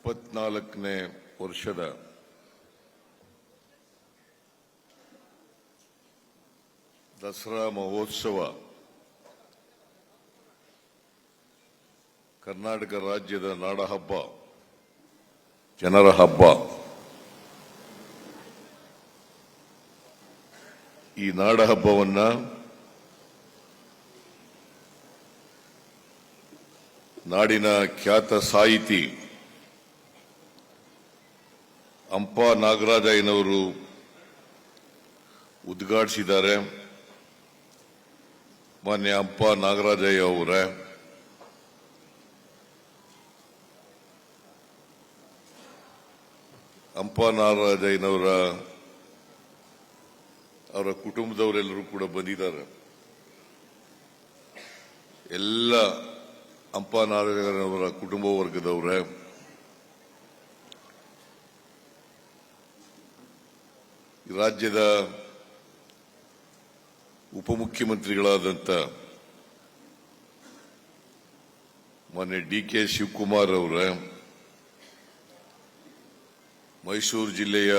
24ನೇ ವರ್ಷದ ದಸರಾ ಮಹೋತ್ಸವ ಕರ್ನಾಟಕ ರಾಜ್ಯದ ನಾಡಹಬ್ಬ, ಜನರ ಹಬ್ಬ. ಈ ನಾಡಹಬ್ಬವನ್ನ ನಾಡಿನ ಖ್ಯಾತ ಸಾಹಿತಿ ಹಂಪ ನಾಗರಾಜಯ್ಯನವರು ಉದ್ಘಾಟಿಸಿದ್ದಾರೆ. ಮಾನ್ಯ ಹಂಪ ನಾಗರಾಜಯ್ಯ ಅವರೇ, ಹಂಪ ನಾಗರಾಜಯ್ಯನವರ ಅವರ ಕುಟುಂಬದವರೆಲ್ಲರೂ ಕೂಡ ಬಂದಿದ್ದಾರೆ. ಎಲ್ಲ ಹಂಪ ನಾಗರಾಜಯ್ಯನವರ ಕುಟುಂಬ ವರ್ಗದವರೇ, ರಾಜ್ಯದ ಉಪಮುಖ್ಯಮಂತ್ರಿಗಳಾದಂಥ ಮಾನ್ಯ ಡಿ.ಕೆ. ಶಿವಕುಮಾರ್ ಅವರೇ, ಮೈಸೂರು ಜಿಲ್ಲೆಯ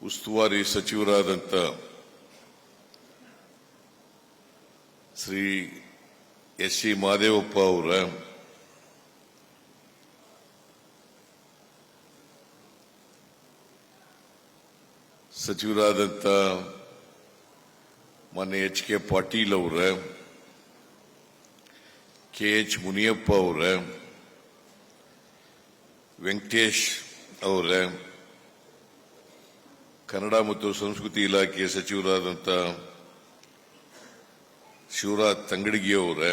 ಉಸ್ತುವಾರಿ ಸಚಿವರಾದಂಥ ಶ್ರೀ ಎಸ್.ಸಿ. ಮಹದೇವಪ್ಪ ಅವರೇ, ಸಚಿವರಾದಂಥ ಮಾನ್ಯ ಎಚ್.ಕೆ. ಪಾಟೀಲ್ ಅವರೇ, ಕೆ.ಎಚ್. ಮುನಿಯಪ್ಪ ಅವರೇ, ವೆಂಕಟೇಶ್ ಅವರೇ, ಕನ್ನಡ ಮತ್ತು ಸಂಸ್ಕೃತಿ ಇಲಾಖೆಯ ಸಚಿವರಾದಂಥ ಶಿವರಾಜ್ ತಂಗಡಗಿ ಅವರೇ,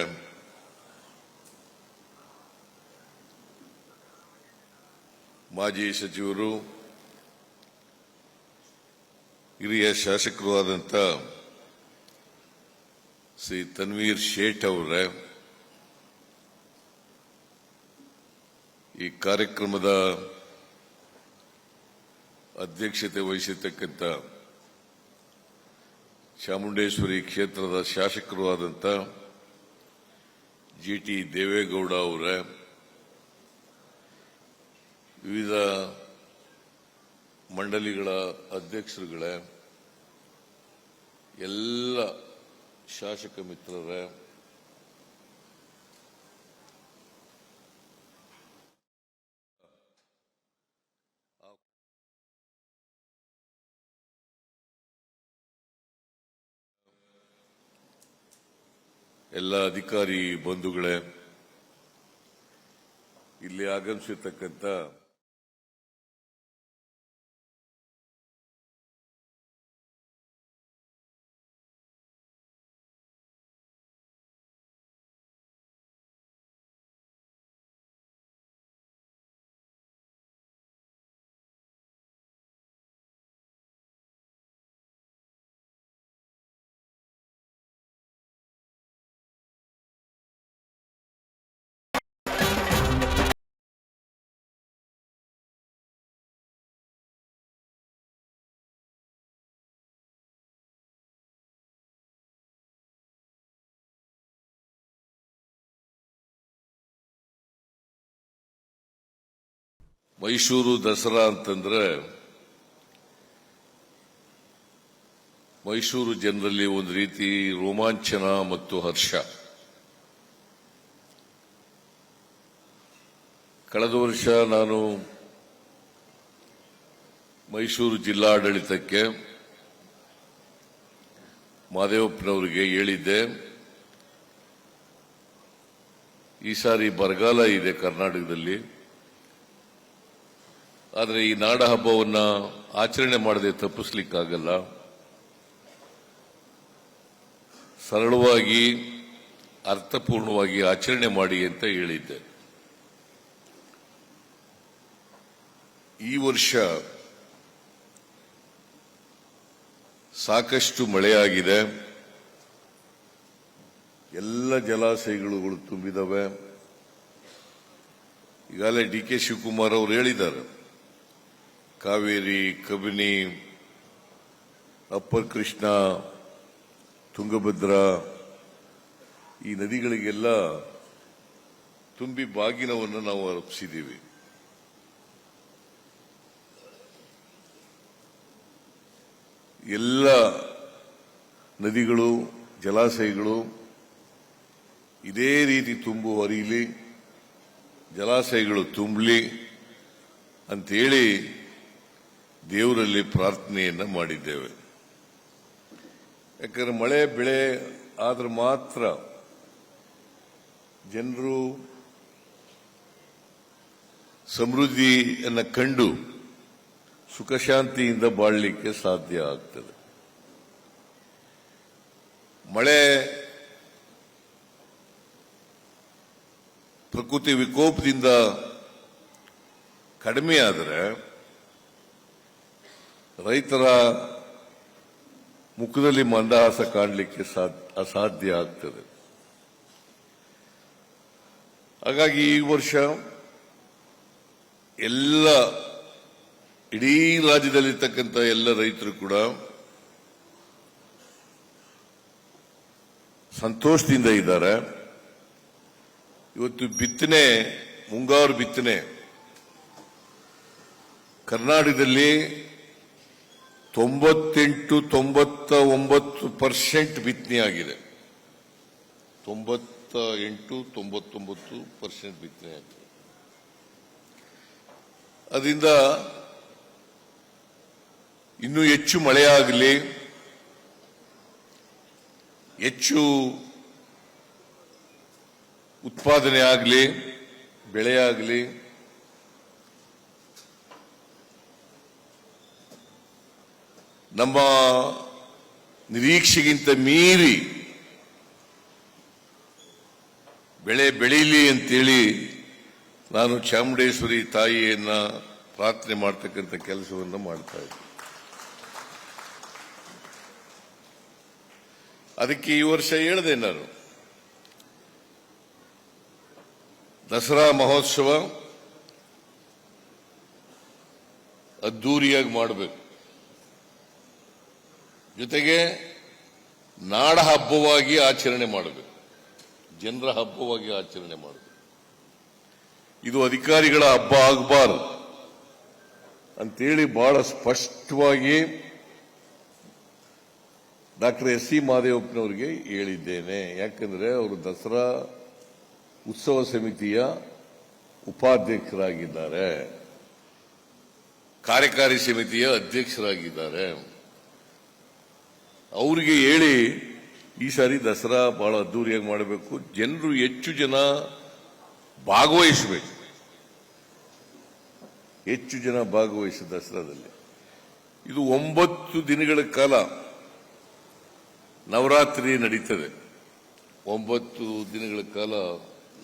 ಮಾಜಿ ಸಚಿವರು ಹಿರಿಯ ಶಾಸಕರು ಆದಂಥ ಶ್ರೀ ತನ್ವೀರ್ ಶೇಟ್ ಅವರೇ, ಈ ಕಾರ್ಯಕ್ರಮದ ಅಧ್ಯಕ್ಷತೆ ವಹಿಸಿರ್ತಕ್ಕಂಥ ಚಾಮುಂಡೇಶ್ವರಿ ಕ್ಷೇತ್ರದ ಶಾಸಕರು ಆದಂಥ ಜಿ.ಟಿ. ದೇವೇಗೌಡ ಅವರೇ, ವಿವಿಧ ಮಂಡಳಿಗಳ ಅಧ್ಯಕ್ಷರುಗಳೇ, ಎಲ್ಲ ಶಾಸಕ ಮಿತ್ರರೇ, ಎಲ್ಲ ಅಧಿಕಾರಿ ಬಂಧುಗಳೇ, ಇಲ್ಲಿ ಆಗಮಿಸಿರ್ತಕ್ಕಂಥ ಮೈಸೂರು ದಸರಾ ಅಂತಂದ್ರೆ ಮೈಸೂರು ಜನರಲ್ಲಿ ಒಂದು ರೀತಿ ರೋಮಾಂಚನ ಮತ್ತು ಹರ್ಷ. ಕಳೆದ ವರ್ಷ ನಾನು ಮೈಸೂರು ಜಿಲ್ಲಾಡಳಿತಕ್ಕೆ ಮಹದೇವಪ್ಪನವರಿಗೆ ಹೇಳಿದ್ದೆ, ಈ ಸಾರಿ ಬರಗಾಲ ಇದೆ ಕರ್ನಾಟಕದಲ್ಲಿ, ಆದರೆ ಈ ನಾಡ ಹಬ್ಬವನ್ನು ಆಚರಣೆ ಮಾಡದೆ ತಪ್ಪಿಸ್ಲಿಕ್ಕಾಗಲ್ಲ, ಸರಳವಾಗಿ ಅರ್ಥಪೂರ್ಣವಾಗಿ ಆಚರಣೆ ಮಾಡಿ ಅಂತ ಹೇಳಿದ್ದೆ. ಈ ವರ್ಷ ಸಾಕಷ್ಟು ಮಳೆಯಾಗಿದೆ, ಎಲ್ಲ ಜಲಾಶಯಗಳು ತುಂಬಿದವೆ. ಈಗಾಗಲೇ ಡಿ.ಕೆ. ಶಿವಕುಮಾರ್ ಅವರು ಹೇಳಿದ್ದಾರೆ, ಕಾವೇರಿ, ಕಬಿನಿ, ಅಪ್ಪರ್ ಕೃಷ್ಣ, ತುಂಗಭದ್ರಾ ಈ ನದಿಗಳಿಗೆಲ್ಲ ತುಂಬಿ ಬಾಗಿನವನ್ನು ನಾವು ಅರ್ಪಿಸಿದ್ದೀವಿ. ಎಲ್ಲ ನದಿಗಳು, ಜಲಾಶಯಗಳು ಇದೇ ರೀತಿ ತುಂಬು ಹರಿಯಲಿ, ಜಲಾಶಯಗಳು ತುಂಬಲಿ ಅಂತೇಳಿ ದೇವರಲ್ಲಿ ಪ್ರಾರ್ಥನೆಯನ್ನ ಮಾಡಿದ್ದೇವೆ. ಯಾಕಂದ್ರೆ ಮಳೆ ಬೆಳೆ ಆದ್ರೆ ಮಾತ್ರ ಜನರು ಸಮೃದ್ಧಿಯನ್ನು ಕಂಡು ಸುಖ ಶಾಂತಿಯಿಂದ ಬಾಳಲಿಕ್ಕೆ ಸಾಧ್ಯ ಆಗ್ತದೆ. ಮಳೆ ಪ್ರಕೃತಿ ವಿಕೋಪದಿಂದ ಕಡಿಮೆ ಆದರೆ ರೈತರ ಮುಖದಲ್ಲಿ ಮಂದಹಾಸ ಕಾಣಲಿಕ್ಕೆ ಅಸಾಧ್ಯ ಆಗ್ತದೆ. ಹಾಗಾಗಿ ಈ ವರ್ಷ ಎಲ್ಲ ಇಡೀ ರಾಜ್ಯದಲ್ಲಿರ್ತಕ್ಕಂಥ ಎಲ್ಲ ರೈತರು ಕೂಡ ಸಂತೋಷದಿಂದ ಇದ್ದಾರೆ. ಇವತ್ತು ಬಿತ್ತನೆ, ಮುಂಗಾರು ಬಿತ್ತನೆ ಕರ್ನಾಟಕದಲ್ಲಿ 98-99% ಬಿತ್ತನೆ ಆಗಿದೆ. 98-99% ಬಿತ್ತನೆ ಆಗಿದೆ. ಅದರಿಂದ ಇನ್ನೂ ಹೆಚ್ಚು ಮಳೆಯಾಗಲಿ, ಹೆಚ್ಚು ಉತ್ಪಾದನೆ ಆಗಲಿ, ಬೆಳೆಯಾಗಲಿ, ನಮ್ಮ ನಿರೀಕ್ಷೆಗಿಂತ ಮೀರಿ ಬೆಳೆ ಬೆಳೀಲಿ ಅಂತೇಳಿ ನಾನು ಚಾಮುಂಡೇಶ್ವರಿ ತಾಯಿಯನ್ನ ಪ್ರಾರ್ಥನೆ ಮಾಡ್ತಕ್ಕಂಥ ಕೆಲಸವನ್ನು ಮಾಡ್ತಾ ಇದ್ದೆ. ಅದಕ್ಕೆ ಈ ವರ್ಷ ಹೇಳಿದೆ ನಾನು, ದಸರಾ ಮಹೋತ್ಸವ ಅದ್ದೂರಿಯಾಗಿ ಮಾಡಬೇಕು, ಜೊತೆಗೆ ನಾಡ ಹಬ್ಬವಾಗಿ ಆಚರಣೆ ಮಾಡಬೇಕು, ಜನರ ಹಬ್ಬವಾಗಿ ಆಚರಣೆ ಮಾಡಬೇಕು. ಇದು ಅಧಿಕಾರಿಗಳ ಹಬ್ಬ ಆಗಬಾರದು ಅಂತೇಳಿ ಬಹಳ ಸ್ಪಷ್ಟವಾಗಿ ಡಾಕ್ಟರ್ ಎಸ್.ಸಿ. ಮಹದೇವಪ್ಪನವರಿಗೆ ಹೇಳಿದ್ದೇನೆ. ಯಾಕಂದ್ರೆ ಅವರು ದಸರಾ ಉತ್ಸವ ಸಮಿತಿಯ ಉಪಾಧ್ಯಕ್ಷರಾಗಿದ್ದಾರೆ, ಕಾರ್ಯಕಾರಿ ಸಮಿತಿಯ ಅಧ್ಯಕ್ಷರಾಗಿದ್ದಾರೆ. ಅವರಿಗೆ ಹೇಳಿ ಈ ಸಾರಿ ದಸರಾ ಬಹಳ ಅದ್ದೂರಿಯಾಗಿ ಮಾಡಬೇಕು, ಜನರು ಹೆಚ್ಚು ಜನ ಭಾಗವಹಿಸಬೇಕು, ಹೆಚ್ಚು ಜನ ಭಾಗವಹಿಸಿ ದಸರಾದಲ್ಲಿ. ಇದು 9 ದಿನಗಳ ಕಾಲ ನವರಾತ್ರಿ ನಡೀತದೆ. 9 ದಿನಗಳ ಕಾಲ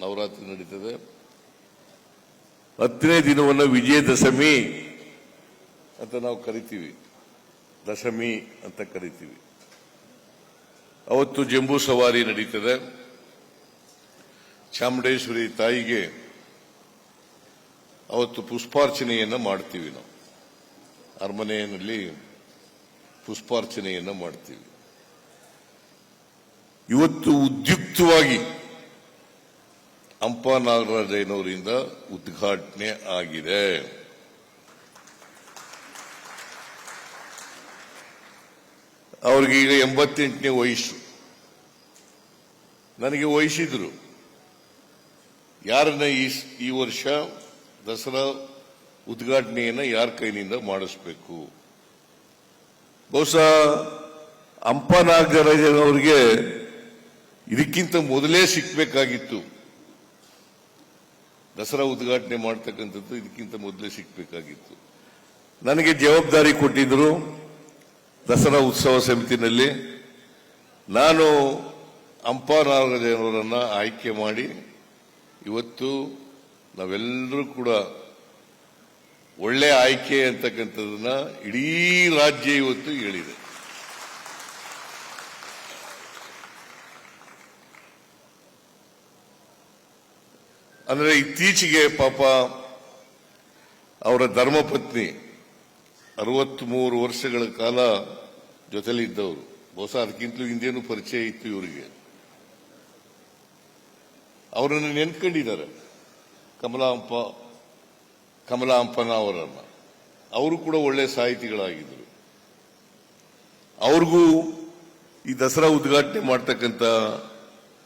ನವರಾತ್ರಿ ನಡೀತದೆ. 10ನೇ ದಿನವನ್ನು ವಿಜಯದಶಮಿ ಅಂತ ನಾವು ಕರಿತೀವಿ, ದಶಮಿ ಅಂತ ಕರಿತೀವಿ. ಅವತ್ತು ಜಂಬೂ ಸವಾರಿ ನಡೀತದೆ. ಚಾಮುಂಡೇಶ್ವರಿ ತಾಯಿಗೆ ಅವತ್ತು ಪುಷ್ಪಾರ್ಚನೆಯನ್ನ ಮಾಡ್ತೀವಿ. ನಾವು ಅರಮನೆಯಲ್ಲಿ ಪುಷ್ಪಾರ್ಚನೆಯನ್ನ ಮಾಡ್ತೀವಿ. ಇವತ್ತು ಉದ್ಯುಕ್ತವಾಗಿ ಹಂಪ ನಾಗರಾಜಯ್ಯನವರಿಂದ ಉದ್ಘಾಟನೆ ಆಗಿದೆ. ಅವ್ರಿಗೀಗ 88ನೇ ವಯಸ್ಸು. ನನಗೆ ವಹಿಸಿದ್ರು, ಯಾರನ್ನ ಈ ವರ್ಷ ದಸರಾ ಉದ್ಘಾಟನೆಯನ್ನ ಯಾರ ಕೈನಿಂದ ಮಾಡಿಸ್ಬೇಕು. ಬಹುಶಃ ಹಂಪ ನಾಗರಾಜನವರಿಗೆ ಇದಕ್ಕಿಂತ ಮೊದಲೇ ಸಿಕ್ಬೇಕಾಗಿತ್ತು. ದಸರಾ ಉದ್ಘಾಟನೆ ಮಾಡ್ತಕ್ಕಂಥದ್ದು ಇದಕ್ಕಿಂತ ಮೊದಲೇ ಸಿಕ್ಬೇಕಾಗಿತ್ತು. ನನಗೆ ಜವಾಬ್ದಾರಿ ಕೊಟ್ಟಿದ್ರು ದಸರಾ ಉತ್ಸವ ಸಮಿತಿನಲ್ಲಿ. ನಾನು ಹಂಪ ನಾಗರಾಜನವರನ್ನ ಆಯ್ಕೆ ಮಾಡಿ ಇವತ್ತು ನಾವೆಲ್ಲರೂ ಕೂಡ ಒಳ್ಳೆ ಆಯ್ಕೆ ಅಂತಕ್ಕಂಥದನ್ನ ಇಡೀ ರಾಜ್ಯ ಇವತ್ತು ಹೇಳಿದೆ. ಅಂದ್ರೆ ಇತ್ತೀಚೆಗೆ ಪಾಪ ಅವರ ಧರ್ಮಪತ್ನಿ 63 ವರ್ಷಗಳ ಕಾಲ ಜೊತೆಲಿದ್ದವರು, ಬಹುಶಃ ಅದಕ್ಕಿಂತಲೂ ಹಿಂದೇನು ಪರಿಚಯ ಇತ್ತು ಇವರಿಗೆ. ಅವರನ್ನು ನೆನ್ಕೊಂಡಿದ್ದಾರೆ. ಕಮಲಾಂಪನ ಅವರನ್ನ. ಅವರು ಕೂಡ ಒಳ್ಳೆ ಸಾಹಿತಿಗಳಾಗಿದ್ದರು. ಅವ್ರಿಗೂ ಈ ದಸರಾ ಉದ್ಘಾಟನೆ ಮಾಡ್ತಕ್ಕಂಥ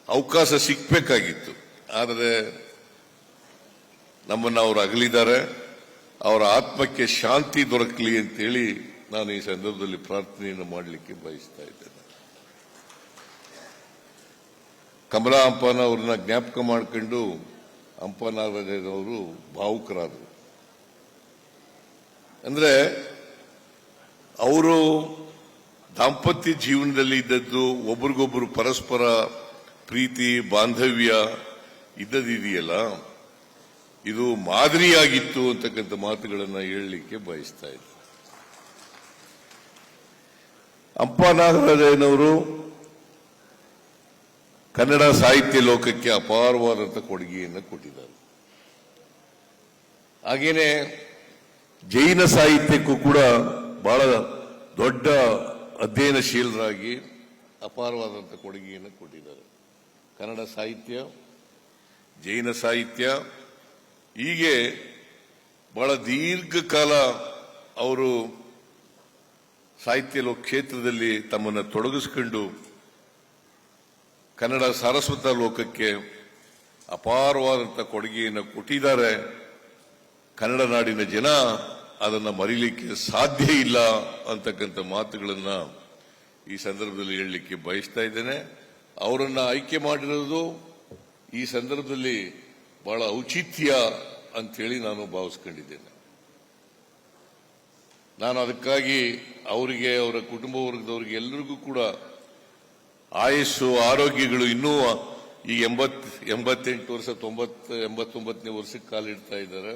ಅವಕಾಶ ಸಿಕ್ಬೇಕಾಗಿತ್ತು. ಆದರೆ ನಮ್ಮನ್ನು ಅವರು ಅಗಲಿದ್ದಾರೆ. ಅವರ ಆತ್ಮಕ್ಕೆ ಶಾಂತಿ ದೊರಕಲಿ ಅಂತೇಳಿ ನಾನು ಈ ಸಂದರ್ಭದಲ್ಲಿ ಪ್ರಾರ್ಥನೆಯನ್ನು ಮಾಡಲಿಕ್ಕೆ ಬಯಸ್ತಾ ಇದ್ದೇನೆ. ಕಮಲಾ ಹಂಪನ ಅವ್ರನ್ನ ಜ್ಞಾಪಕ ಮಾಡಿಕೊಂಡು ಹಂಪನಾಗರಾಜನವರು ಭಾವುಕರಾದರು. ಅಂದ್ರೆ ಅವರು ದಾಂಪತ್ಯ ಜೀವನದಲ್ಲಿ ಇದ್ದದ್ದು, ಒಬ್ರಿಗೊಬ್ರು ಪರಸ್ಪರ ಪ್ರೀತಿ ಬಾಂಧವ್ಯ ಇದ್ದದಿದೆಯಲ್ಲ, ಇದು ಮಾದರಿಯಾಗಿತ್ತು ಅಂತಕ್ಕಂಥ ಮಾತುಗಳನ್ನು ಹೇಳಲಿಕ್ಕೆ ಬಯಸ್ತಾ ಇದ್ದೆ. ಹಂಪನಾಗರಾಜನವರು ಕನ್ನಡ ಸಾಹಿತ್ಯ ಲೋಕಕ್ಕೆ ಅಪಾರವಾದಂಥ ಕೊಡುಗೆಯನ್ನು ಕೊಟ್ಟಿದ್ದಾರೆ. ಹಾಗೇನೆ ಜೈನ ಸಾಹಿತ್ಯಕ್ಕೂ ಕೂಡ ಬಹಳ ದೊಡ್ಡ ಅಧ್ಯಯನಶೀಲರಾಗಿ ಅಪಾರವಾದಂಥ ಕೊಡುಗೆಯನ್ನು ಕೊಟ್ಟಿದ್ದಾರೆ. ಕನ್ನಡ ಸಾಹಿತ್ಯ, ಜೈನ ಸಾಹಿತ್ಯ, ಹೀಗೆ ಬಹಳ ದೀರ್ಘಕಾಲ ಅವರು ಸಾಹಿತ್ಯ ಕ್ಷೇತ್ರದಲ್ಲಿ ತಮ್ಮನ್ನು ತೊಡಗಿಸಿಕೊಂಡು ಕನ್ನಡ ಸಾರಸ್ವತ ಲೋಕಕ್ಕೆ ಅಪಾರವಾದಂಥ ಕೊಡುಗೆಯನ್ನು ಕೊಟ್ಟಿದ್ದಾರೆ. ಕನ್ನಡ ನಾಡಿನ ಜನ ಅದನ್ನು ಮರೀಲಿಕ್ಕೆ ಸಾಧ್ಯ ಇಲ್ಲ ಅಂತಕ್ಕಂಥ ಮಾತುಗಳನ್ನು ಈ ಸಂದರ್ಭದಲ್ಲಿ ಹೇಳಲಿಕ್ಕೆ ಬಯಸ್ತಾ ಇದ್ದೇನೆ. ಅವರನ್ನ ಆಯ್ಕೆ ಮಾಡಿರೋದು ಈ ಸಂದರ್ಭದಲ್ಲಿ ಬಹಳ ಔಚಿತ್ಯ ಅಂತೇಳಿ ನಾನು ಭಾವಿಸ್ಕೊಂಡಿದ್ದೇನೆ. ನಾನು ಅದಕ್ಕಾಗಿ ಅವರಿಗೆ, ಅವರ ಕುಟುಂಬ ವರ್ಗದವರಿಗೆ ಎಲ್ಲರಿಗೂ ಕೂಡ ಆಯಸ್ಸು ಆರೋಗ್ಯಗಳು ಇನ್ನೂ ಈ 88 ವರ್ಷ 89ನೇ ವರ್ಷಕ್ಕೆ ಕಾಲಿಡ್ತಾ ಇದ್ದಾರೆ.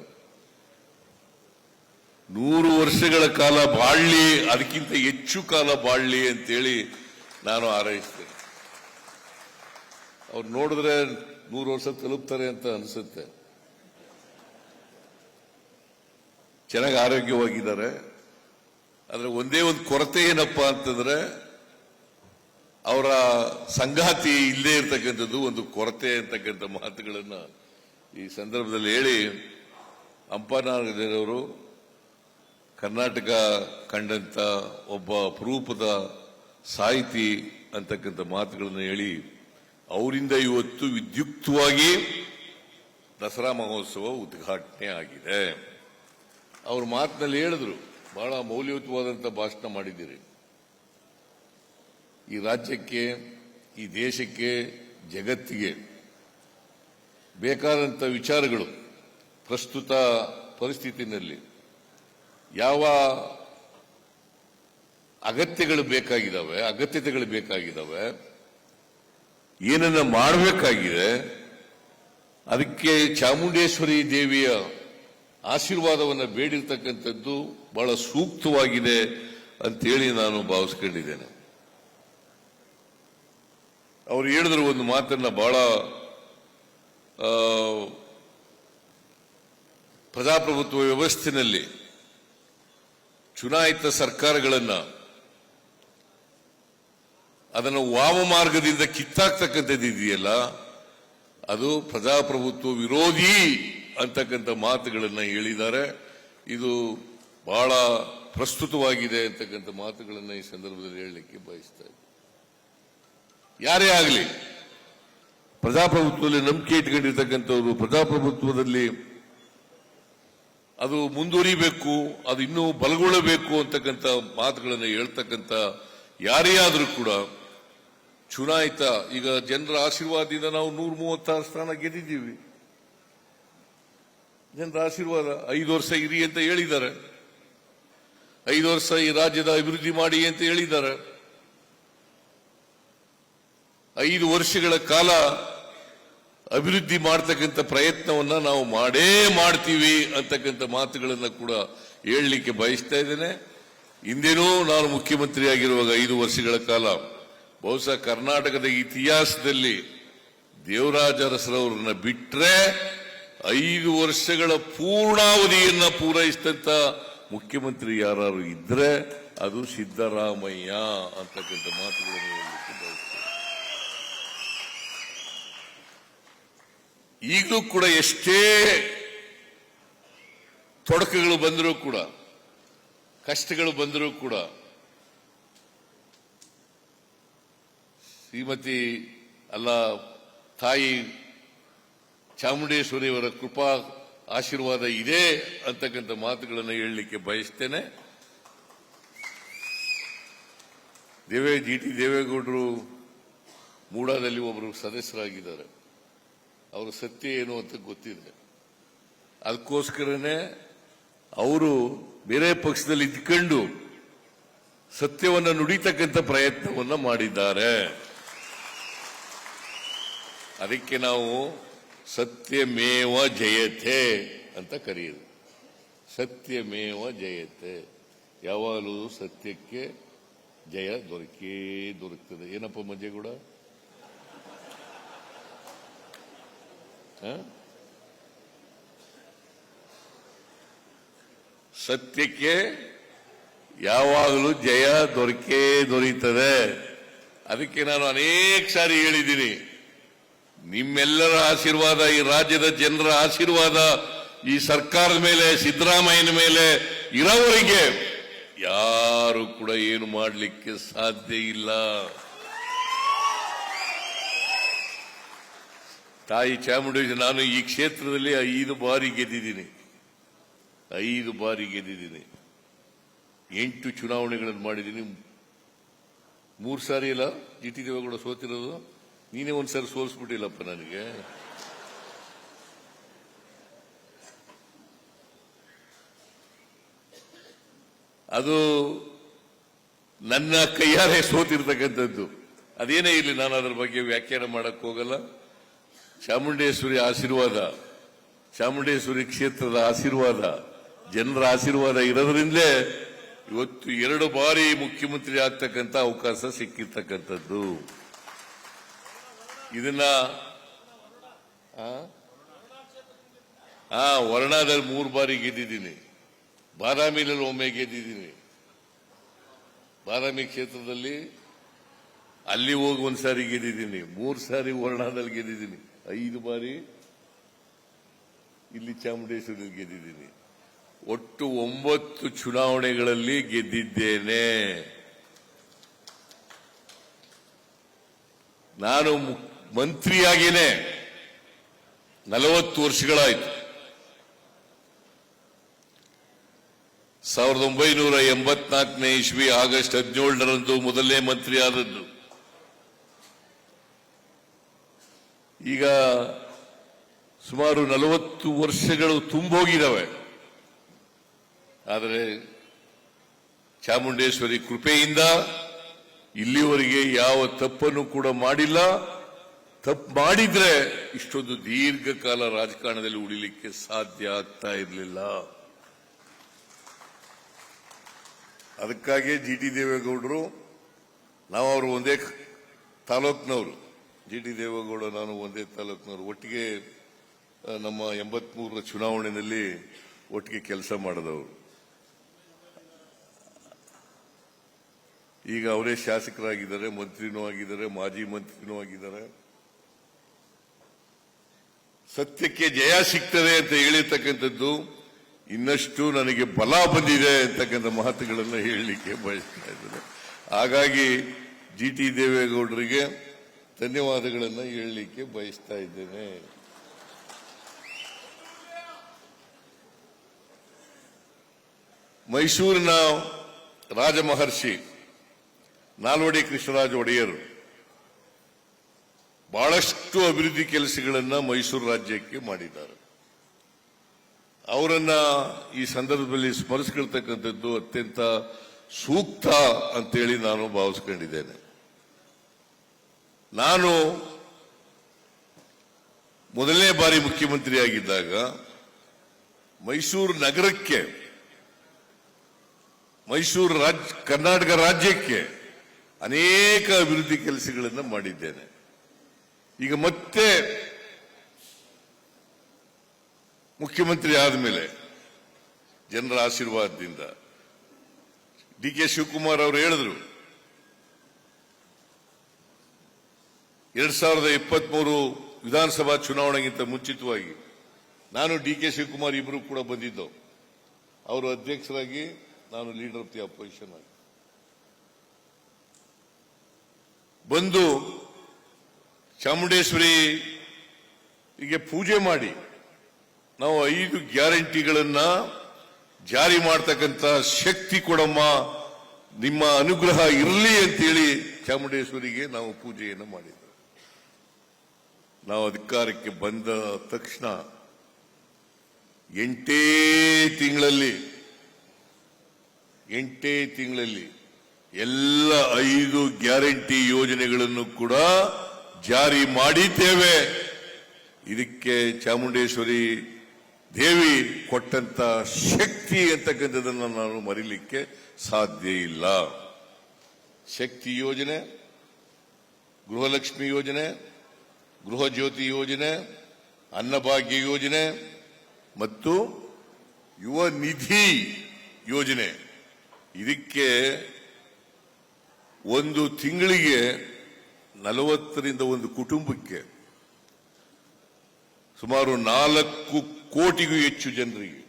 100 ವರ್ಷಗಳ ಕಾಲ ಬಾಳ್ಲಿ, ಅದಕ್ಕಿಂತ ಹೆಚ್ಚು ಕಾಲ ಬಾಳ್ಲಿ ಅಂತೇಳಿ ನಾನು ಹಾರೈಸ್ತೇನೆ. ಅವ್ರು ನೋಡಿದ್ರೆ 100 ವರ್ಷ ತಲುಪ್ತಾರೆ ಅಂತ ಅನಿಸುತ್ತೆ. ಚೆನ್ನಾಗಿ ಆರೋಗ್ಯವಾಗಿದ್ದಾರೆ. ಆದ್ರೆ ಒಂದೇ ಒಂದು ಕೊರತೆ ಏನಪ್ಪಾ ಅಂತಂದ್ರೆ, ಅವರ ಸಂಗಾತಿ ಇಲ್ಲೇ ಇರ್ತಕ್ಕಂಥದ್ದು ಒಂದು ಕೊರತೆ ಅಂತಕ್ಕಂಥ ಮಾತುಗಳನ್ನ ಈ ಸಂದರ್ಭದಲ್ಲಿ ಹೇಳಿ, ಹಂಪನಾಗರಾಜನವರು ಕರ್ನಾಟಕ ಕಂಡಂತ ಒಬ್ಬ ಅಪರೂಪದ ಸಾಹಿತಿ ಅಂತಕ್ಕಂಥ ಮಾತುಗಳನ್ನು ಹೇಳಿ, ಅವರಿಂದ ಇವತ್ತು ವಿದ್ಯುಕ್ತವಾಗಿ ದಸರಾ ಮಹೋತ್ಸವ ಉದ್ಘಾಟನೆ ಆಗಿದೆ. ಅವ್ರ ಮಾತಿನಲ್ಲಿ ಹೇಳಿದ್ರು, ಬಹಳ ಮೌಲ್ಯಯುತವಾದಂಥ ಭಾಷಣ ಮಾಡಿದ್ದೀರಿ. ಈ ರಾಜ್ಯಕ್ಕೆ, ಈ ದೇಶಕ್ಕೆ, ಜಗತ್ತಿಗೆ ಬೇಕಾದಂಥ ವಿಚಾರಗಳು ಪ್ರಸ್ತುತ ಪರಿಸ್ಥಿತಿನಲ್ಲಿ ಯಾವ ಅಗತ್ಯತೆಗಳು ಬೇಕಾಗಿದ್ದಾವೆ, ಏನನ್ನ ಮಾಡಬೇಕಾಗಿದೆ, ಅದಕ್ಕೆ ಚಾಮುಂಡೇಶ್ವರಿ ದೇವಿಯ ಆಶೀರ್ವಾದವನ್ನು ಬೇಡಿರ್ತಕ್ಕಂಥದ್ದು ಬಹಳ ಸೂಕ್ತವಾಗಿದೆ ಅಂತೇಳಿ ನಾನು ಭಾವಿಸ್ಕೊಂಡಿದ್ದೇನೆ. ಅವರು ಹೇಳಿದ್ರು ಒಂದು ಮಾತನ್ನ, ಬಹಳ ಪ್ರಜಾಪ್ರಭುತ್ವ ವ್ಯವಸ್ಥೆಯಲ್ಲಿ ಚುನಾಯಿತ ಸರ್ಕಾರಗಳನ್ನು ಅದನ್ನು ವಾಮಮಾರ್ಗದಿಂದ ಕಿತ್ತಾಕ್ತಕ್ಕಂಥದ್ದು ಇದೆಯಲ್ಲ, ಅದು ಪ್ರಜಾಪ್ರಭುತ್ವ ವಿರೋಧಿ ಅಂತಕ್ಕಂಥ ಮಾತುಗಳನ್ನು ಹೇಳಿದ್ದಾರೆ. ಇದು ಬಹಳ ಪ್ರಸ್ತುತವಾಗಿದೆ ಅಂತಕ್ಕಂಥ ಮಾತುಗಳನ್ನು ಈ ಸಂದರ್ಭದಲ್ಲಿ ಹೇಳಲಿಕ್ಕೆ ಬಯಸ್ತಾ ಇದ್ದೀನಿ. ಯಾರೇ ಆಗಲಿ ಪ್ರಜಾಪ್ರಭುತ್ವದಲ್ಲಿ ನಂಬಿಕೆ ಇಟ್ಕೊಂಡಿರ್ತಕ್ಕಂಥವ್ರು, ಪ್ರಜಾಪ್ರಭುತ್ವದಲ್ಲಿ ಅದು ಮುಂದುವರಿಬೇಕು, ಅದು ಇನ್ನೂ ಬಲಗೊಳ್ಳಬೇಕು ಅಂತಕ್ಕಂಥ ಮಾತುಗಳನ್ನು ಹೇಳ್ತಕ್ಕಂಥ ಯಾರೇ ಆದರೂ ಕೂಡ ಚುನಾಯಿತ, ಈಗ ಜನರ ಆಶೀರ್ವಾದದಿಂದ ನಾವು 136 ಸ್ಥಾನ ಗೆದ್ದಿದ್ದೀವಿ. ಜನರ ಆಶೀರ್ವಾದ, 5 ವರ್ಷ ಇರಿ ಅಂತ ಹೇಳಿದ್ದಾರೆ, 5 ವರ್ಷ ಈ ರಾಜ್ಯದ ಅಭಿವೃದ್ಧಿ ಮಾಡಿ ಅಂತ ಹೇಳಿದ್ದಾರೆ. 5 ವರ್ಷಗಳ ಕಾಲ ಅಭಿವೃದ್ಧಿ ಮಾಡತಕ್ಕಂಥ ಪ್ರಯತ್ನವನ್ನ ನಾವು ಮಾಡೇ ಮಾಡ್ತೀವಿ ಅಂತಕ್ಕಂಥ ಮಾತುಗಳನ್ನು ಕೂಡ ಹೇಳಲಿಕ್ಕೆ ಬಯಸ್ತಾ ಇದ್ದೇನೆ. ಹಿಂದೇನೂ ನಾನು ಮುಖ್ಯಮಂತ್ರಿ ಆಗಿರುವಾಗ 5 ವರ್ಷಗಳ ಕಾಲ ಬಹುಶಃ ಕರ್ನಾಟಕದ ಇತಿಹಾಸದಲ್ಲಿ ದೇವರಾಜ ಅರಸರವರನ್ನ ಬಿಟ್ರೆ 5 ವರ್ಷಗಳ ಪೂರ್ಣಾವಧಿಯನ್ನ ಪೂರೈಸಿದಂತ ಮುಖ್ಯಮಂತ್ರಿ ಯಾರು ಇದ್ರೆ ಅದು ಸಿದ್ದರಾಮಯ್ಯ ಅಂತಕ್ಕಂಥ ಮಾತುಗಳನ್ನು ಹೇಳಲಿಕ್ಕೆ ಬಯಸ್ತೇನೆ. ಈಗಲೂ ಕೂಡ ಎಷ್ಟೇ ತೊಡಕುಗಳು ಬಂದರೂ ಕೂಡ, ಕಷ್ಟಗಳು ಬಂದರೂ ಕೂಡ ಶ್ರೀಮತಿ ಅಲ್ಲ ತಾಯಿ ಚಾಮುಂಡೇಶ್ವರಿಯವರ ಕೃಪಾ ಆಶೀರ್ವಾದ ಇದೆ ಅಂತಕ್ಕಂಥ ಮಾತುಗಳನ್ನು ಹೇಳಲಿಕ್ಕೆ ಬಯಸ್ತೇನೆ. ಜಿ.ಟಿ. ದೇವೇಗೌಡರು ಮೂಡಾದಲ್ಲಿ ಒಬ್ಬರು ಸದಸ್ಯರಾಗಿದ್ದಾರೆ. ಅವರ ಸತ್ಯ ಏನು ಅಂತ ಗೊತ್ತಿದೆ. ಅದಕ್ಕೋಸ್ಕರನೇ ಅವರು ಬೇರೆ ಪಕ್ಷದಲ್ಲಿ ಇದ್ಕೊಂಡು ಸತ್ಯವನ್ನು ನುಡಿತಕ್ಕಂಥ ಪ್ರಯತ್ನವನ್ನು ಮಾಡಿದ್ದಾರೆ. ಅದಕ್ಕೆ ನಾವು ಸತ್ಯಮೇವ ಜಯತೆ ಅಂತ ಕರೆಯುವುದು. ಸತ್ಯಮೇವ ಜಯತೆ, ಯಾವಾಗಲೂ ಸತ್ಯಕ್ಕೆ ಜಯ ದೊರಕ್ತದೆ. ಏನಪ್ಪ ಮಂಜೇಗೌಡ? ಸತ್ಯಕ್ಕೆ ಯಾವಾಗಲೂ ಜಯ ದೊರೆಯುತ್ತದೆ. ಅದಕ್ಕೆ ನಾನು ಅನೇಕ ಸಾರಿ ಹೇಳಿದ್ದೀನಿ, ನಿಮ್ಮೆಲ್ಲರ ಆಶೀರ್ವಾದ, ಈ ರಾಜ್ಯದ ಜನರ ಆಶೀರ್ವಾದ ಈ ಸರ್ಕಾರದ ಮೇಲೆ, ಸಿದ್ದರಾಮಯ್ಯನ ಮೇಲೆ ಇರೋವರೆಗೆ ಯಾರು ಕೂಡ ಏನು ಮಾಡಲಿಕ್ಕೆ ಸಾಧ್ಯ ಇಲ್ಲ. ತಾಯಿ ಚಾಮುಂಡೇಶ್ವರಿ, ನಾನು ಈ ಕ್ಷೇತ್ರದಲ್ಲಿ 5 ಬಾರಿ ಗೆದ್ದಿದ್ದೀನಿ. 5 ಬಾರಿ ಗೆದ್ದಿದ್ದೀನಿ. 8 ಚುನಾವಣೆಗಳನ್ನು ಮಾಡಿದ್ದೀನಿ. 3 ಸಾರಿ ಇಲ್ಲ ಜಿ.ಟಿ. ದೇವೇಗೌಡ ಸೋತಿರೋದು. ನೀನೇ ಒಂದ್ಸರಿ ಸೋಲಿಸ್ಬಿಟ್ಟಿಲ್ಲಪ್ಪ ನನಗೆ. ಅದು ನನ್ನ ಕೈಯಾರೆ ಸೋತಿರ್ತಕ್ಕಂಥದ್ದು. ಅದೇನೇ ಇರಲಿ, ನಾನು ಅದರ ಬಗ್ಗೆ ವ್ಯಾಖ್ಯಾನ ಮಾಡಕ್ ಹೋಗಲ್ಲ. ಚಾಮುಂಡೇಶ್ವರಿ ಆಶೀರ್ವಾದ, ಚಾಮುಂಡೇಶ್ವರಿ ಕ್ಷೇತ್ರದ ಆಶೀರ್ವಾದ, ಜನರ ಆಶೀರ್ವಾದ ಇರೋದ್ರಿಂದಲೇ ಇವತ್ತು 2 ಬಾರಿ ಮುಖ್ಯಮಂತ್ರಿ ಆಗ್ತಕ್ಕಂಥ ಅವಕಾಶ ಸಿಕ್ಕಿರ್ತಕ್ಕಂಥದ್ದು. ಇದನ್ನ ವರ್ಣಾದಲ್ಲಿ 3 ಬಾರಿ ಗೆದ್ದಿದ್ದೀನಿ. ಬಾದಾಮಿನಲ್ಲಿ ಒಮ್ಮೆ ಗೆದ್ದಿದ್ದೀನಿ. ಬಾದಾಮಿ ಕ್ಷೇತ್ರದಲ್ಲಿ ಅಲ್ಲಿ ಹೋಗಿ 1 ಸಾರಿ ಗೆದ್ದಿದ್ದೀನಿ. 3 ಸಾರಿ ವರ್ಣಾದಲ್ಲಿ ಗೆದ್ದಿದ್ದೀನಿ. 5 ಬಾರಿ ಇಲ್ಲಿ ಚಾಮುಂಡೇಶ್ವರಿ ಗೆದ್ದಿದ್ದೀನಿ. ಒಟ್ಟು 9 ಚುನಾವಣೆಗಳಲ್ಲಿ ಗೆದ್ದಿದ್ದೇನೆ. ನಾನು ಮಂತ್ರಿಯಾಗೇನೆ 40 ವರ್ಷಗಳಾಯಿತು. 1984ನೇ ಇಸ್ವಿ ಆಗಸ್ಟ್ 17ರಂದು ಮೊದಲನೇ ಮಂತ್ರಿ ಆದದ್ದು. ಈಗ ಸುಮಾರು 40 ವರ್ಷಗಳು ತುಂಬೋಗಿದ್ದಾವೆ. ಆದರೆ ಚಾಮುಂಡೇಶ್ವರಿ ಕೃಪೆಯಿಂದ ಇಲ್ಲಿವರೆಗೆ ಯಾವ ತಪ್ಪನ್ನು ಕೂಡ ಮಾಡಿಲ್ಲ. ತಪ್ಪು ಮಾಡಿದ್ರೆ ಇಷ್ಟೊಂದು ದೀರ್ಘಕಾಲ ರಾಜಕಾರಣದಲ್ಲಿ ಉಳಿಲಿಕ್ಕೆ ಸಾಧ್ಯ ಆಗ್ತಾ ಇರಲಿಲ್ಲ. ಅದಕ್ಕಾಗಿ ಜಿ.ಟಿ. ದೇವೇಗೌಡರು, ನಾವು ಅವರು ಒಂದೇ ತಾಲೂಕಿನವರು. ಜಿ.ಟಿ. ದೇವೇಗೌಡ ನಾನು ಒಂದೇ ತಾಲೂಕಿನವರು. ಒಟ್ಟಿಗೆ ನಮ್ಮ 83ರ ಚುನಾವಣೆಯಲ್ಲಿ ಒಟ್ಟಿಗೆ ಕೆಲಸ ಮಾಡಿದವರು. ಈಗ ಅವರೇ ಶಾಸಕರಾಗಿದ್ದಾರೆ, ಮಂತ್ರಿನೂ ಆಗಿದ್ದಾರೆ, ಮಾಜಿ ಮಂತ್ರಿನೂ ಆಗಿದ್ದಾರೆ. ಸತ್ಯಕ್ಕೆ ಜಯ ಸಿಗ್ತದೆ ಅಂತ ಹೇಳಿರ್ತಕ್ಕಂಥದ್ದು ಇನ್ನಷ್ಟು ನನಗೆ ಬಲ ಬಂದಿದೆ ಅಂತಕ್ಕಂಥ ಮಾತುಗಳನ್ನು ಹೇಳಲಿಕ್ಕೆ ಬಯಸ್ತಾ ಇದ್ದೇನೆ. ಹಾಗಾಗಿ ಜಿ.ಟಿ. ದೇವೇಗೌಡರಿಗೆ ಧನ್ಯವಾದಗಳನ್ನು ಹೇಳಲಿಕ್ಕೆ ಬಯಸ್ತಾ ಇದ್ದೇನೆ. ಮೈಸೂರಿನ ರಾಜಮಹರ್ಷಿ ನಾಲ್ವಡಿ ಕೃಷ್ಣರಾಜ ಒಡೆಯರು ಬಹಳಷ್ಟು ಅಭಿವೃದ್ಧಿ ಕೆಲಸಗಳನ್ನು ಮೈಸೂರು ರಾಜ್ಯಕ್ಕೆ ಮಾಡಿದ್ದಾರೆ. ಅವರನ್ನ ಈ ಸಂದರ್ಭದಲ್ಲಿ ಸ್ಮರಿಸಿಕೊಳ್ತಕ್ಕಂಥದ್ದು ಅತ್ಯಂತ ಸೂಕ್ತ ಅಂತೇಳಿ ನಾನು ಭಾವಿಸ್ಕೊಂಡಿದ್ದೇನೆ. ನಾನು ಮೊದಲನೇ ಬಾರಿ ಮುಖ್ಯಮಂತ್ರಿಯಾಗಿದ್ದಾಗ ಮೈಸೂರು ನಗರಕ್ಕೆ, ಕರ್ನಾಟಕ ರಾಜ್ಯಕ್ಕೆ ಅನೇಕ ಅಭಿವೃದ್ಧಿ ಕೆಲಸಗಳನ್ನು ಮಾಡಿದ್ದೇನೆ. ಈಗ ಮತ್ತೆ ಮುಖ್ಯಮಂತ್ರಿ ಆದಮೇಲೆ ಜನರ ಆಶೀರ್ವಾದದಿಂದ ಡಿ.ಕೆ. ಶಿವಕುಮಾರ್ ಅವರು ಹೇಳಿದ್ರು, 2023 ವಿಧಾನಸಭಾ ಚುನಾವಣೆಗಿಂತ ಮುಂಚಿತವಾಗಿ ನಾನು DK ಶಿವಕುಮಾರ್ ಇಬ್ಬರು ಕೂಡ ಬಂದಿದ್ದು. ಅವರು ಅಧ್ಯಕ್ಷರಾಗಿ, ನಾನು ಲೀಡರ್ ಆಫ್ ದಿ ಅಪೋಸಿಷನ್ ಆಗಿ ಬಂದು ಚಾಮುಂಡೇಶ್ವರಿಗೆ ಪೂಜೆ ಮಾಡಿ ನಾವು 5 ಗ್ಯಾರಂಟಿಗಳನ್ನ ಜಾರಿ ಮಾಡತಕ್ಕಂತ ಶಕ್ತಿ ಕೊಡಮ್ಮ, ನಿಮ್ಮ ಅನುಗ್ರಹ ಇರಲಿ ಅಂತೇಳಿ ಚಾಮುಂಡೇಶ್ವರಿಗೆ ನಾವು ಪೂಜೆಯನ್ನು ಮಾಡಿದ್ದೇವೆ. ನಾವು ಅಧಿಕಾರಕ್ಕೆ ಬಂದ ತಕ್ಷಣ 8 ತಿಂಗಳಲ್ಲಿ ಎಲ್ಲ 5 ಗ್ಯಾರಂಟಿ ಯೋಜನೆಗಳನ್ನು ಕೂಡ ಜಾರಿ ಮಾಡಿದ್ದೇವೆ. ಇದಕ್ಕೆ ಚಾಮುಂಡೇಶ್ವರಿ ದೇವಿ ಕೊಟ್ಟಂತ ಶಕ್ತಿ ಅಂತಕ್ಕಂಥದ್ದನ್ನು ನಾನು ಮರೀಲಿಕ್ಕೆ ಸಾಧ್ಯ ಇಲ್ಲ. ಶಕ್ತಿ ಯೋಜನೆ, ಗೃಹಲಕ್ಷ್ಮಿ ಯೋಜನೆ, ಗೃಹ ಜ್ಯೋತಿ ಯೋಜನೆ, ಅನ್ನಭಾಗ್ಯ ಯೋಜನೆ ಮತ್ತು ಯುವ ನಿಧಿ ಯೋಜನೆ. ಇದಕ್ಕೆ ಒಂದು ತಿಂಗಳಿಗೆ 40ರಿಂದ ಒಂದು ಕುಟುಂಬಕ್ಕೆ ಸುಮಾರು 4 ಕೋಟಿಗೂ ಹೆಚ್ಚು ಜನರಿಗೆ,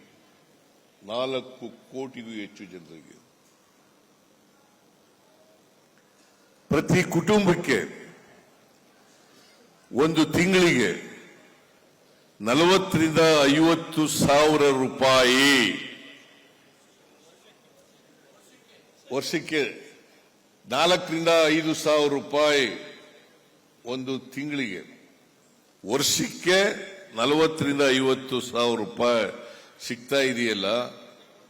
4 ಕೋಟಿಗೂ ಹೆಚ್ಚು ಜನರಿಗೆ, ಪ್ರತಿ ಕುಟುಂಬಕ್ಕೆ ಒಂದು ತಿಂಗಳಿಗೆ 40ರಿಂದ 50 ಸಾವಿರ ರೂಪಾಯಿ, ವರ್ಷಕ್ಕೆ 4ರಿಂದ 5 ಸಾವಿರ ರೂಪಾಯಿ ಒಂದು ತಿಂಗಳಿಗೆ, ವರ್ಷಕ್ಕೆ 40ರಿಂದ 50 ಸಾವಿರ ರೂಪಾಯಿ ಸಿಗ್ತಾ ಇದೆಯಲ್ಲ.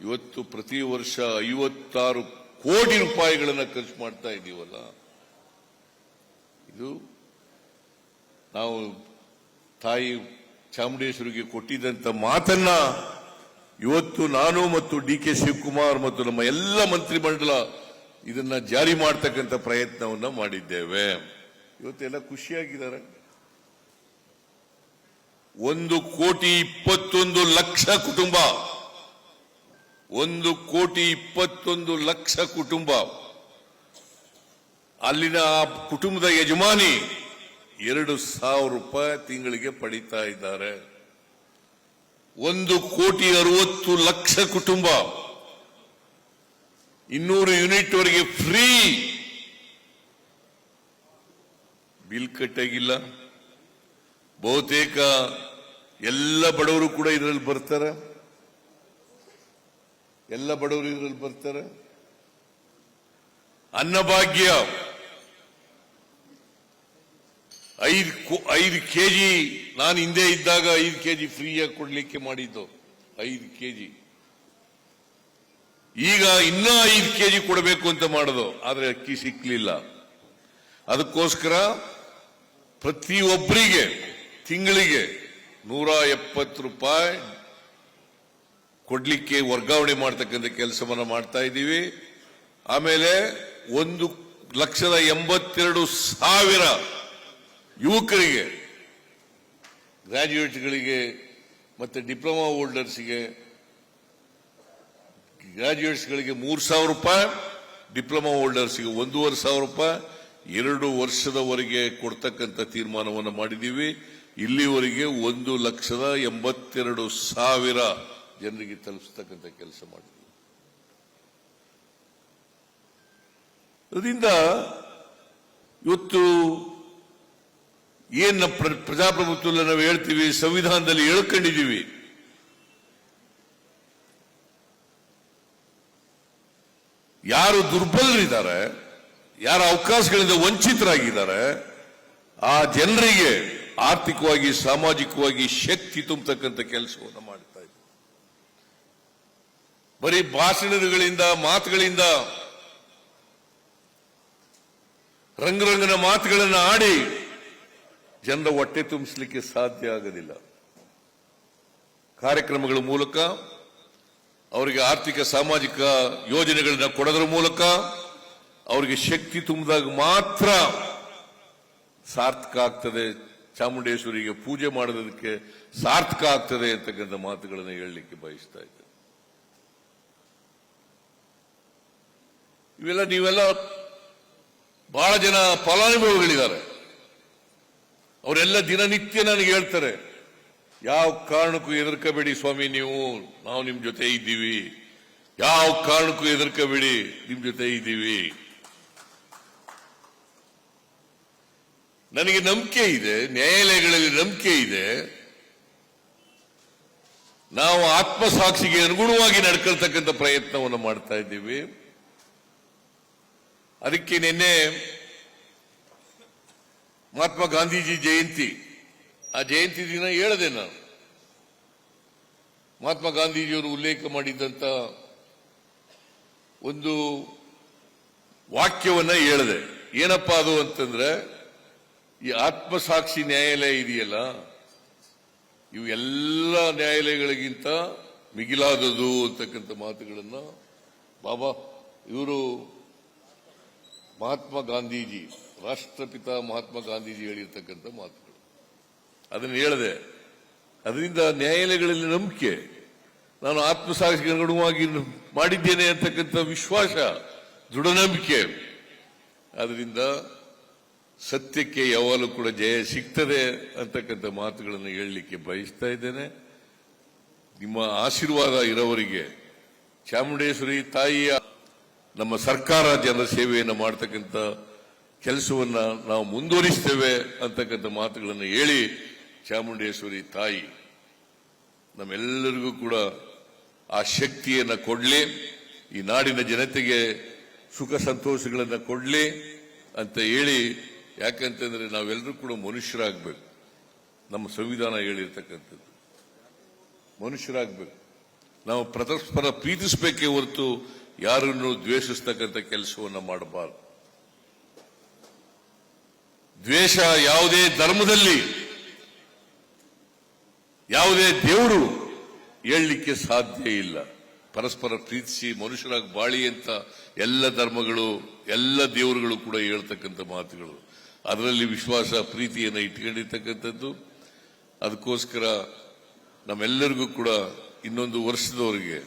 ಇವತ್ತು ಪ್ರತಿ ವರ್ಷ 56 ಕೋಟಿ ರೂಪಾಯಿಗಳನ್ನು ಖರ್ಚು ಮಾಡ್ತಾ ಇದ್ದೀವಲ್ಲ. ಇದು ನಾವು ತಾಯಿ ಚಾಮುಂಡೇಶ್ವರಿಗೆ ಕೊಟ್ಟಿದ್ದಂತ ಮಾತನ್ನ ಇವತ್ತು ನಾನು ಮತ್ತು DK ಶಿವಕುಮಾರ್ ಮತ್ತು ನಮ್ಮ ಎಲ್ಲ ಮಂತ್ರಿಮಂಡಲ ಇದನ್ನ ಜಾರಿ ಮಾಡತಕ್ಕಂಥ ಪ್ರಯತ್ನವನ್ನ ಮಾಡಿದ್ದೇವೆ. ಇವತ್ತೆಲ್ಲ ಖುಷಿಯಾಗಿದ್ದಾರೆ. 1,21,00,000 ಕುಟುಂಬ, 1,21,00,000 ಕುಟುಂಬ, ಅಲ್ಲಿನ ಆ ಕುಟುಂಬದ ಯಜಮಾನಿ 2,000 ರೂಪಾಯಿ ತಿಂಗಳಿಗೆ ಪಡಿತಾ ಇದ್ದಾರೆ. 1,60,00,000 ಕುಟುಂಬ 200 ಯೂನಿಟ್ ವರೆಗೆ ಫ್ರೀ. ಬಿಲ್ ಕಟ್ಟಾಗಿಲ್ಲ. ಬಹುತೇಕ ಎಲ್ಲ ಬಡವರು ಕೂಡ ಇದರಲ್ಲಿ ಬರ್ತಾರೆ. ಅನ್ನಭಾಗ್ಯ 5 ಕೆಜಿ, ನಾನು ಹಿಂದೆ ಇದ್ದಾಗ 5 ಕೆಜಿ ಫ್ರೀಯಾಗಿ ಕೊಡ್ಲಿಕ್ಕೆ ಮಾಡಿದ್ದು. 5 ಕೆಜಿ, ಈಗ ಇನ್ನೂ 5 ಕೆಜಿ ಕೊಡಬೇಕು ಅಂತ ಮಾಡೋದು. ಆದ್ರೆ ಅಕ್ಕಿ ಸಿಕ್ಲಿಲ್ಲ. ಅದಕ್ಕೋಸ್ಕರ ಪ್ರತಿಯೊಬ್ಬರಿಗೆ ತಿಂಗಳಿಗೆ 170 ರೂಪಾಯಿ ಕೊಡ್ಲಿಕ್ಕೆ ವರ್ಗಾವಣೆ ಮಾಡತಕ್ಕಂಥ ಕೆಲಸವನ್ನ ಮಾಡ್ತಾ ಇದ್ದೀವಿ. ಆಮೇಲೆ 1,82,000 ಯುವಕರಿಗೆ, ಗ್ರಾಜ್ಯುಯೇಟ್ಗಳಿಗೆ ಮತ್ತೆ ಡಿಪ್ಲೊಮಾ ಹೋಲ್ಡರ್ಸ್ಗೆ, ಗ್ರಾಜ್ಯುಯೇಟ್ಸ್ಗಳಿಗೆ 3,000 ರೂಪಾಯಿ, ಡಿಪ್ಲೊಮಾ ಹೋಲ್ಡರ್ಸ್ಗೆ 1,500 ರೂಪಾಯಿ 2 ವರ್ಷದವರೆಗೆ ಕೊಡ್ತಕ್ಕಂಥ ತೀರ್ಮಾನವನ್ನು ಮಾಡಿದ್ದೀವಿ. ಇಲ್ಲಿವರೆಗೆ 1,82,000 ಜನರಿಗೆ ತಲುಪಿಸ್ತಕ್ಕಂಥ ಕೆಲಸ ಮಾಡಿದ್ದೀವಿ. ಅದರಿಂದ ಇವತ್ತು ಏನ್ ಪ್ರಜಾಪ್ರಭುತ್ವದಲ್ಲಿ ನಾವು ಹೇಳ್ತೀವಿ, ಸಂವಿಧಾನದಲ್ಲಿ ಹೇಳ್ಕೊಂಡಿದ್ದೀವಿ. ಯಾರು ದುರ್ಬಲರಿದ್ದಾರೆ, ಯಾರ ಅವಕಾಶಗಳಿಂದ ವಂಚಿತರಾಗಿದ್ದಾರೆ, ಆ ಜನರಿಗೆ ಆರ್ಥಿಕವಾಗಿ, ಸಾಮಾಜಿಕವಾಗಿ ಶಕ್ತಿ ತುಂಬತಕ್ಕಂಥ ಕೆಲಸವನ್ನು ಮಾಡ್ತಾ ಇದ್ದೀವಿ. ಬರೀ ಭಾಷಣಗಳಿಂದ, ಮಾತುಗಳಿಂದ, ರಂಗರಂಗನ ಮಾತುಗಳನ್ನು ಆಡಿ ಜನರ ಹೊಟ್ಟೆ ತುಂಬಿಸಲಿಕ್ಕೆ ಸಾಧ್ಯ ಆಗೋದಿಲ್ಲ. ಕಾರ್ಯಕ್ರಮಗಳ ಮೂಲಕ, ಅವರಿಗೆ ಆರ್ಥಿಕ ಸಾಮಾಜಿಕ ಯೋಜನೆಗಳನ್ನ ಕೊಡೋದ್ರ ಮೂಲಕ ಅವರಿಗೆ ಶಕ್ತಿ ತುಂಬಿದಾಗ ಮಾತ್ರ ಸಾರ್ಥಕ ಆಗ್ತದೆ. ಚಾಮುಂಡೇಶ್ವರಿಗೆ ಪೂಜೆ ಮಾಡೋದಕ್ಕೆ ಸಾರ್ಥಕ ಆಗ್ತದೆ ಅಂತಕ್ಕಂಥ ಮಾತುಗಳನ್ನು ಹೇಳಲಿಕ್ಕೆ ಬಯಸ್ತಾ ಇದ್ದೆ. ನೀವೆಲ್ಲ ಬಹಳ ಜನ ಫಲಾನುಭವಿಗಳಿದ್ದಾರೆ. ಅವರೆಲ್ಲ ದಿನನಿತ್ಯ ನನಗೆ ಹೇಳ್ತಾರೆ, ಯಾವ ಕಾರಣಕ್ಕೂ ಹೆದರ್ಕಬೇಡಿ ಸ್ವಾಮಿ, ನಾವು ನಿಮ್ ಜೊತೆ ಇದ್ದೀವಿ, ಯಾವ ಕಾರಣಕ್ಕೂ ಹೆದರ್ಕಬೇಡಿ, ನಿಮ್ ಜೊತೆ ಇದ್ದೀವಿ. ನನಗೆ ನಂಬಿಕೆ ಇದೆ, ನ್ಯಾಯಾಲಯಗಳಲ್ಲಿ ನಂಬಿಕೆ ಇದೆ. ನಾವು ಆತ್ಮಸಾಕ್ಷಿಗೆ ಅನುಗುಣವಾಗಿ ನಡ್ಕೊಳ್ತಕ್ಕಂಥ ಪ್ರಯತ್ನವನ್ನು ಮಾಡ್ತಾ ಇದ್ದೀವಿ. ಅದಕ್ಕೆ ನಿನ್ನೆ ಮಹಾತ್ಮ ಗಾಂಧೀಜಿ ಜಯಂತಿ, ಆ ಜಯಂತಿ ದಿನ ಹೇಳಿದೆ ನಾನು, ಮಹಾತ್ಮ ಗಾಂಧೀಜಿಯವರು ಉಲ್ಲೇಖ ಮಾಡಿದ್ದಂತ ಒಂದು ವಾಕ್ಯವನ್ನ ಹೇಳಿದೆ. ಏನಪ್ಪಾ ಅದು ಅಂತಂದ್ರೆ, ಈ ಆತ್ಮಸಾಕ್ಷಿ ನ್ಯಾಯಾಲಯ ಇದೆಯಲ್ಲ, ಇವು ಎಲ್ಲ ನ್ಯಾಯಾಲಯಗಳಿಗಿಂತ ಮಿಗಿಲಾದದು ಅಂತಕ್ಕಂಥ ಮಾತುಗಳನ್ನ ಇವರು ಮಹಾತ್ಮ ಗಾಂಧೀಜಿ, ರಾಷ್ಟ್ರಪಿತ ಮಹಾತ್ಮ ಗಾಂಧೀಜಿ ಹೇಳಿರ್ತಕ್ಕಂಥ ಮಾತುಗಳು, ಅದನ್ನು ಹೇಳಿದೆ. ಅದರಿಂದ ನ್ಯಾಯಾಲಯಗಳಲ್ಲಿ ನಂಬಿಕೆ, ನಾನು ಆತ್ಮಸಾಕ್ಷಿಗೆ ಅನುಗುಣವಾಗಿ ಮಾಡಿದ್ದೇನೆ ಅಂತಕ್ಕಂಥ ವಿಶ್ವಾಸ, ದೃಢ ನಂಬಿಕೆ. ಅದರಿಂದ ಸತ್ಯಕ್ಕೆ ಯಾವಾಗಲೂ ಕೂಡ ಜಯ ಸಿಗ್ತದೆ ಅಂತಕ್ಕಂಥ ಮಾತುಗಳನ್ನು ಹೇಳಲಿಕ್ಕೆ ಬಯಸ್ತಾ ಇದ್ದೇನೆ. ನಿಮ್ಮ ಆಶೀರ್ವಾದ ಇರೋವರಿಗೆ ಚಾಮುಂಡೇಶ್ವರಿ ತಾಯಿಯ, ನಮ್ಮ ಸರ್ಕಾರ ಜನರ ಸೇವೆಯನ್ನು ಮಾಡತಕ್ಕಂಥ ಕೆಲಸವನ್ನ ನಾವು ಮುಂದುವರಿಸ್ತೇವೆ ಅಂತಕ್ಕಂಥ ಮಾತುಗಳನ್ನು ಹೇಳಿ, ಚಾಮುಂಡೇಶ್ವರಿ ತಾಯಿ ನಮ್ಮೆಲ್ಲರಿಗೂ ಕೂಡ ಆ ಶಕ್ತಿಯನ್ನ ಕೊಡ್ಲಿ, ಈ ನಾಡಿನ ಜನತೆಗೆ ಸುಖ ಸಂತೋಷಗಳನ್ನು ಕೊಡ್ಲಿ ಅಂತ ಹೇಳಿ. ಯಾಕಂತಂದ್ರೆ ನಾವೆಲ್ಲರೂ ಕೂಡ ಮನುಷ್ಯರಾಗಬೇಕು, ನಮ್ಮ ಸಂವಿಧಾನ ಹೇಳಿರ್ತಕ್ಕಂಥದ್ದು ಮನುಷ್ಯರಾಗಬೇಕು. ನಾವು ಪರಸ್ಪರ ಪ್ರೀತಿಸಬೇಕೇ ಹೊರತು ಯಾರನ್ನು ದ್ವೇಷಿಸ್ತಕ್ಕಂಥ ಕೆಲಸವನ್ನು ಮಾಡಬಾರದು. ದ್ವೇಷ ಯಾವುದೇ ಧರ್ಮದಲ್ಲಿ, ಯಾವುದೇ ದೇವರು ಹೇಳಲಿಕ್ಕೆ ಸಾಧ್ಯ ಇಲ್ಲ. ಪರಸ್ಪರ ಪ್ರೀತಿಸಿ ಮನುಷ್ಯರಾಗಿ ಬಾಳಿ ಅಂತ ಎಲ್ಲ ಧರ್ಮಗಳು, ಎಲ್ಲ ದೇವರುಗಳು ಕೂಡ ಹೇಳ್ತಕ್ಕಂಥ ಮಾತುಗಳು. ಅದರಲ್ಲಿ ವಿಶ್ವಾಸ, ಪ್ರೀತಿಯನ್ನು ಇಟ್ಕೊಂಡಿರ್ತಕ್ಕಂಥದ್ದು. ಅದಕ್ಕೋಸ್ಕರ ನಮ್ಮೆಲ್ಲರಿಗೂ ಕೂಡ ಇನ್ನೊಂದು ವರ್ಷದವರೆಗೆ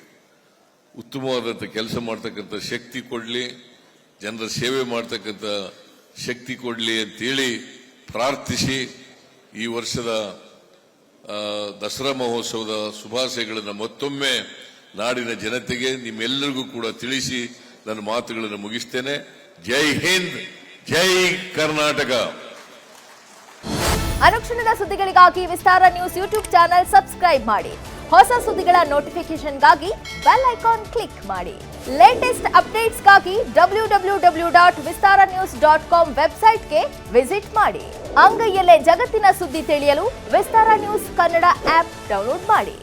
ಉತ್ತಮವಾದಂಥ ಕೆಲಸ ಮಾಡ್ತಕ್ಕಂಥ ಶಕ್ತಿ ಕೊಡ್ಲಿ, ಜನರ ಸೇವೆ ಮಾಡ್ತಕ್ಕಂಥ ಶಕ್ತಿ ಕೊಡ್ಲಿ ಅಂತೇಳಿ ಪ್ರಾರ್ಥಿಸಿ, ಈ ವರ್ಷದ ದಸರಾ ಮಹೋತ್ಸವದ ಶುಭಾಶಯಗಳನ್ನು ಮತ್ತೊಮ್ಮೆ ನಾಡಿನ ಜನತೆಗೆ, ನಿಮ್ಮೆಲ್ಲರಿಗೂ ಕೂಡ ತಿಳಿಸಿ ನನ್ನ ಮಾತುಗಳನ್ನು ಮುಗಿಸ್ತೇನೆ. ಜೈ ಹಿಂದ್, ಜೈ ಕರ್ನಾಟಕ. ಅನುಕ್ಷಣದ ಸುದ್ದಿಗಳಿಗಾಗಿ ವಿಸ್ತಾರ ನ್ಯೂಸ್ ಯೂಟ್ಯೂಬ್ ಚಾನೆಲ್ ಸಬ್ಸ್ಕ್ರೈಬ್ ಮಾಡಿ. ಹೊಸ ಸುದ್ದಿಗಳ ನೋಟಿಫಿಕೇಶನ್ಗಾಗಿ ಬೆಲ್ ಐಕಾನ್ ಕ್ಲಿಕ್ ಮಾಡಿ. ಲೇಟೆಸ್ಟ್ ಅಪ್ಡೇಟ್ಸ್ಗಾಗಿ www.vistaranews.com ವೆಬ್ಸೈಟ್ಗೆ ವಿಸಿಟ್ ಮಾಡಿ. ಅಂಗೈಯಲ್ಲೇ ಜಗತ್ತಿನ ಸುದ್ದಿ ತಿಳಿಯಲು ವಿಸ್ತಾರ ನ್ಯೂಸ್ ಕನ್ನಡ ಆಪ್ ಡೌನ್ಲೋಡ್ ಮಾಡಿ.